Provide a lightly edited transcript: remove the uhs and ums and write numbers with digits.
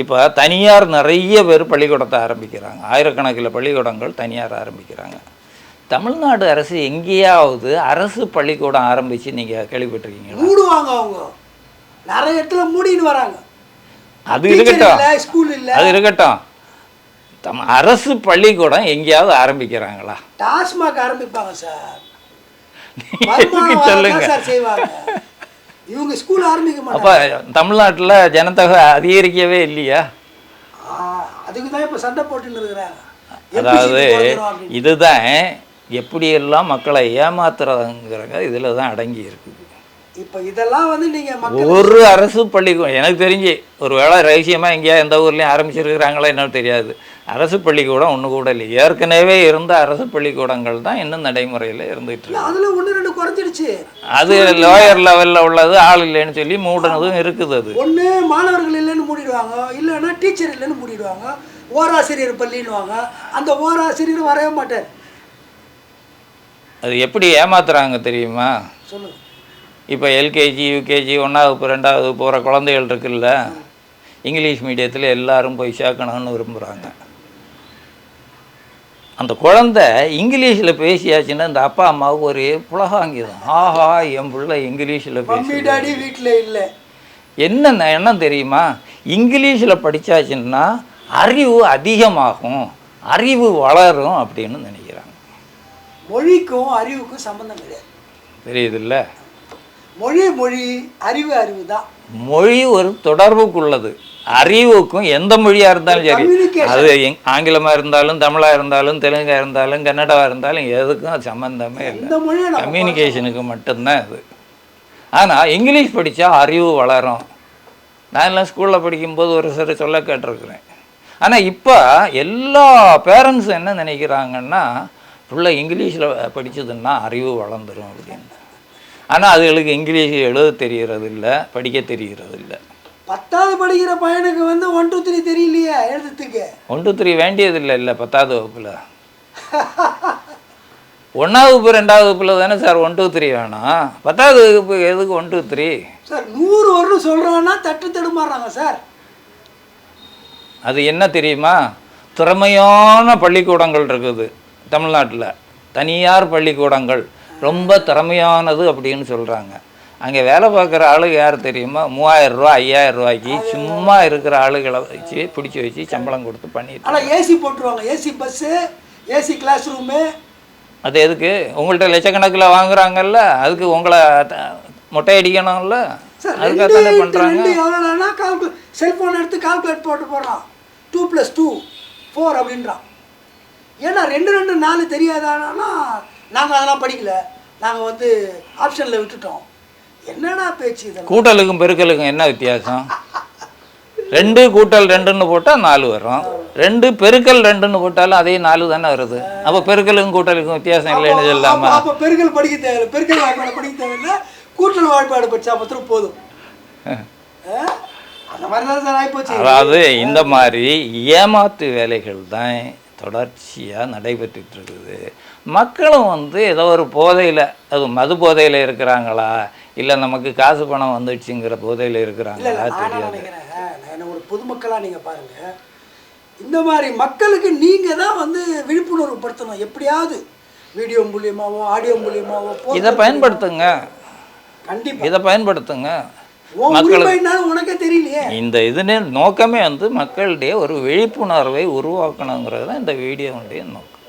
இப்போ தனியார் நிறைய பேர் பள்ளிக்கூடத்தை ஆரம்பிக்கிறாங்க, ஆயிரக்கணக்கில் பள்ளிக்கூடங்கள் தனியார் ஆரம்பிக்கிறாங்க. தமிழ்நாடு அரசு எங்கேயாவது அரசு பள்ளிக்கூடம் ஆரம்பித்து நீங்கள் கேள்விப்பட்டிருக்கீங்களா? மூடுவாங்க, அவங்க நிறைய இடத்துல மூடின்னு வராங்க. அது இருக்கட்டும், அது இருக்கட்டும். அரசு பள்ளிக்கூடம் எங்கேயாவது ஆரம்பிக்கிறாங்களா? டாஸ்மாக் ஆரம்பிப்பாங்க சார், சொல்லுங்க. இவங்க ஸ்கூல் ஆரம்பிக்க மாட்டாங்க. அப்போ தமிழ்நாட்டில் ஜனத்தொகை அதிகரிக்கவே இல்லையா? அதுக்கு தான் இப்போ சண்டை போட்டுன்னு இருக்கிறாங்க. அதாவது இதுதான் எப்படியெல்லாம் மக்களை ஏமாத்துறதுங்கிறங்க இதில் தான் அடங்கி இருக்குது. இப்போ இதெல்லாம் வந்து நீங்கள் ஒரு அரசு பள்ளிக்கூடம் எனக்கு தெரிஞ்சு ஒரு வேளை ரகசியமாக எங்கேயா எந்த ஊர்லேயும் ஆரம்பிச்சிருக்கிறாங்களா என்னன்னு தெரியாது. அரசு பள்ளிக்கூடம் ஒன்று கூட இல்லை. ஏற்கனவே இருந்த அரசு பள்ளிக்கூடங்கள் தான் இன்னும் நடைமுறையில் இருந்துகிட்டு இருக்கு. அதில் ஒன்று ரெண்டு குறைஞ்சிடுச்சு. அது லோயர் லெவலில் உள்ளது, ஆள் இல்லைன்னு சொல்லி மூடினதும் இருக்குது. அது ஒன்று மாணவர்கள் இல்லைன்னு மூடிடுவாங்க, இல்லைன்னா டீச்சர் இல்லைன்னு மூடிடுவாங்க, ஓராசிரியர் பள்ளின்னுவாங்க. அந்த ஓராசிரியர் வரவே மாட்டார். அது எப்படி ஏமாத்துறாங்க தெரியுமா? சொல்லுங்கள். இப்போ எல்கேஜி யூகேஜி 1வது 2வது போகிற குழந்தைகள் இருக்குல்ல, இங்கிலீஷ் மீடியத்தில் எல்லாரும் போய் சேர்க்கணும்னு விரும்புகிறாங்க. அந்த குழந்தை இங்கிலீஷில் பேசியாச்சுன்னா இந்த அப்பா அம்மாவுக்கு ஒரு புலகாங்கிதம், ஆஹா என் பிள்ளை இங்கிலீஷில் பேசி வீட்டில் இல்லை. என்ன எண்ணம் தெரியுமா? இங்கிலீஷில் படித்தாச்சுன்னா அறிவு அதிகமாகும், அறிவு வளரும் அப்படின்னு நினைக்கிறாங்க. மொழிக்கும் அறிவுக்கும் சம்மந்தம் கிடையாது, தெரியுதுல்ல? மொழி அறிவு தான். மொழி ஒரு தொடர்புக்குள்ளது. அறிவுக்கும் எந்த மொழியாக இருந்தாலும் சரி, அது ஆங்கிலமாக இருந்தாலும் தமிழாக இருந்தாலும் தெலுங்காக இருந்தாலும் கன்னடாவாக இருந்தாலும் எதுக்கும் அது சம்மந்தமே இல்லை, கம்யூனிகேஷனுக்கு மட்டும்தான் அது. ஆனால் இங்கிலீஷ் படித்தா அறிவு வளரும். நான் எல்லாம் ஸ்கூலில் படிக்கும்போது ஒரு சில சொல்ல கேட்டிருக்கிறேன். ஆனால் இப்போ எல்லா பேரண்ட்ஸும் என்ன நினைக்கிறாங்கன்னா, பிள்ளை இங்கிலீஷில் படித்ததுன்னா அறிவு வளர்ந்துடும் அப்படின்னு. ஆனால் அதுகளுக்கு இங்கிலீஷ் எழுத தெரிகிறது இல்லை, படிக்க தெரிகிறது இல்லை. 10வது படிக்கிற பையனுக்கு வந்து 1 2 3 தெரியலையே எழுதுறதுக்கு. 1 2 3 வேண்டியதில்லை இல்லை 10வது வகுப்பில். 1வது வகுப்பு 2வது வகுப்பில் தானே சார் 1 2 3 வேணும். 10வது வகுப்பு எதுக்கு 1 2 3 சார்? 100 வருடம் சொல்கிறாங்கன்னா தடுமாறுறாங்க சார். அது என்ன தெரியுமா? திறமையான பள்ளிக்கூடங்கள் இருக்குது தமிழ்நாட்டில், தனியார் பள்ளிக்கூடங்கள் ரொம்ப திறமையானது அப்படின்னு சொல்கிறாங்க. அங்கே வேலை பார்க்குற ஆளுங்க யார் தெரியுமா? 3000 ரூபா 5000 ரூபாய்க்கு சும்மா இருக்கிற ஆளுகளை வச்சு பிடிச்சி வச்சு சம்பளம் கொடுத்து பண்ணிட்டு. ஆனால் ஏசி போட்டுருவாங்க, AC bus, AC class room. அது எதுக்கு? உங்கள்கிட்ட லட்சக்கணக்கில் வாங்குறாங்கல்ல, அதுக்கு உங்களை மொட்டை அடிக்கணும்ல, அதுக்காக தானே பண்ணுறாங்க. எவ்வளோனா செல்ஃபோன் எடுத்து கால்குலேட் போட்டு போடுறான், 2 + 2 4 அப்படின்றான். ஏன்னா 2 2 4 தெரியாதானா? நாங்கள் அதெல்லாம் படிக்கல, நாங்கள் வந்து ஆப்ஷனில் விட்டுட்டோம். என்னடா பேச்சு இது? கூட்டலுக்கும் பெருக்கலுக்கும் என்ன வித்தியாசம்? 2 கூட்டல் 2ன்னு போட்டால் 4 வரும், 2 பெருக்கல் 2ன்னு போட்டாலும் அதே 4 தானே வருது. அப்போ பெருக்கலுக்கும் கூட்டலுக்கும் வித்தியாசம் இல்லைன்னு சொல்லாமல் அப்போ பெருக்கல் படிக்க தேவையில்லை, பெருக்கல் வாய்ப்பாடு படிக்க தேவையில்லை, கூட்டல் வாய்ப்பாடு படித்தா மாத்திரம் போதும். அந்த மாதிரி தான் சார் ஆகிப்போச்சு. அதாவது இந்த மாதிரி ஏமாத்து வேலைகள் தான் தொடர்ச்சியாக நடைபெற்றுட்டு இருக்குது. மக்களும் வந்து ஏதோ ஒரு போதையில், அது மது போதையில் இருக்கிறாங்களா இல்லை நமக்கு காசு பணம் வந்துடுச்சுங்கிற போதையில் இருக்கிறாங்களா தெரியாது. ஒரு பொதுமக்களாக நீங்கள் பாருங்கள், இந்த மாதிரி மக்களுக்கு நீங்கள் தான் வந்து விழிப்புணர்வு படுத்தணும். எப்படியாவது வீடியோ மூலியமாவோ ஆடியோ மூலியமாவோ இதை பயன்படுத்துங்க. கண்டிப்பாக இதை பயன்படுத்துங்க. உனக்கே தெரியலையே. இந்த இதுனே நோக்கமே வந்து மக்களிடையே ஒரு விழிப்புணர்வை உருவாக்கணுங்கிறது தான் இந்த வீடியோனுடைய நோக்கம்.